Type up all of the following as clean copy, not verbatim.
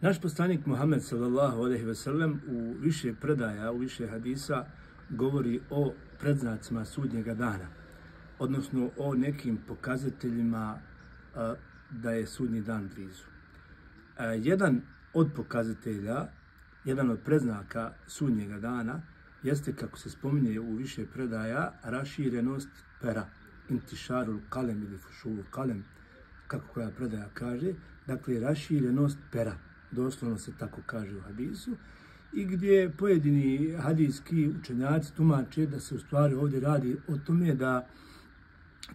Naš poslanik Muhammed sallallahu alejhi ve sellem u više predaja, u više hadisa govori o predznacima sudnjega dana, odnosno o nekim pokazateljima da je sudnji dan blizu. Jedan od pokazatelja, jedan od predznaka sudnjega dana jeste, kako se spominje u više predaja, raširenost pera, intišarul kalem ili fušul kalem, kako koja predaja kaže, dakle raširenost pera, doslovno se tako kaže u hadisu, i gdje pojedini hadijski učenjaci tumače da se u stvari ovdje radi o tome da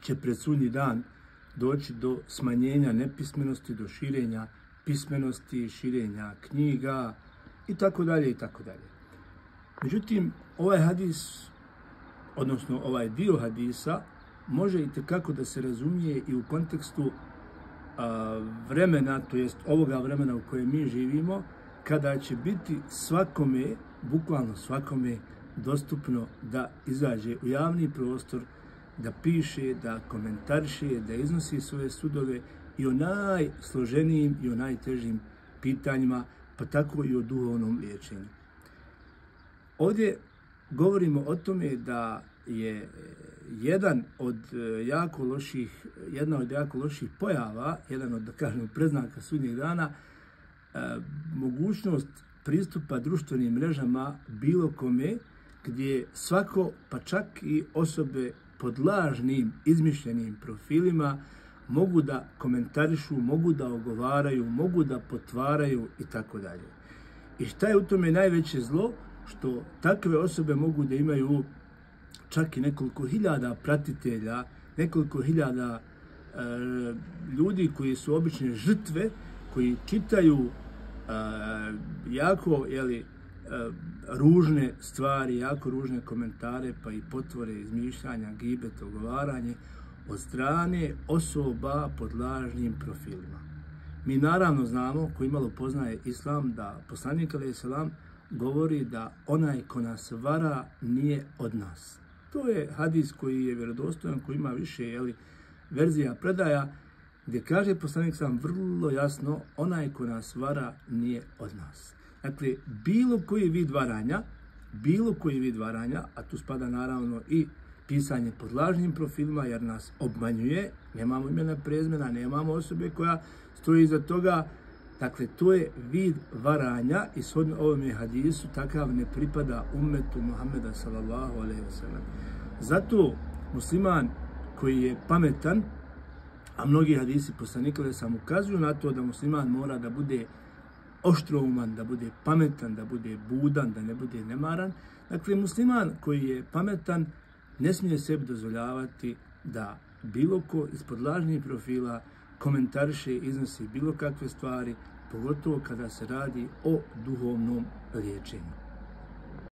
će pred sudnji dan doći do smanjenja nepismenosti, do širenja pismenosti, širenja knjiga i tako dalje i tako dalje. Međutim, ovaj hadis, odnosno ovaj dio hadisa, može i tekako da se razumije i u kontekstu vremena, to jest ovoga vremena u kojem mi živimo, kada će biti svakome, bukvalno svakome, dostupno da izađe u javni prostor, da piše, da komentariše, da iznosi svoje sudove i o najsloženijim i o najtežim pitanjima, pa tako i o duhovnom liječenju. Ovdje govorimo o tome da je jedna od jako loših pojava, jedan od, da kažemo, predznaka sudnjeg dana, mogućnost pristupa društvenim mrežama bilo kome, gdje svako, pa čak i osobe pod lažnim, izmišljenim profilima, mogu da komentarišu, mogu da ogovaraju, mogu da potvaraju i tako dalje. I šta je u tome najveće zlo? Što takve osobe mogu da imaju čak i nekoliko hiljada pratitelja, nekoliko hiljada ljudi koji su obične žrtve, koji čitaju jako ružne stvari, jako ružne komentare, pa i potvore, izmišljanja, gibet, ogovaranje od strane osoba pod lažnim profilima. Mi naravno znamo, koji malo poznaje islam, da poslanik alejhi selam govori da onaj ko nas vara nije od nas. To je hadis koji je vjerodostojan, koji ima više verzija predaja, gdje kaže poslanik sam vrlo jasno, onaj ko nas vara nije od nas. Dakle, bilo koji vid varanja, a tu spada naravno i pisanje pod lažnim profilima, jer nas obmanjuje, nemamo imena, prezimena, nemamo osobe koja stoji iza toga. Dakle, to je vid varanja i shodno ovome hadisu takav ne pripada ummetu Muhammeda sallallahu alejhi ve sellem. Zato musliman koji je pametan, a mnogi hadisi poslanika alejhi selam ukazuju na to da musliman mora da bude oštrouman, da bude pametan, da bude budan, da ne bude nemaran. Dakle, musliman koji je pametan ne smije sebi dozvoljavati da bilo ko ispod lažnih profila komentariše, iznosi bilo kakve stvari, pogotovo kada se radi o duhovnom liječenju.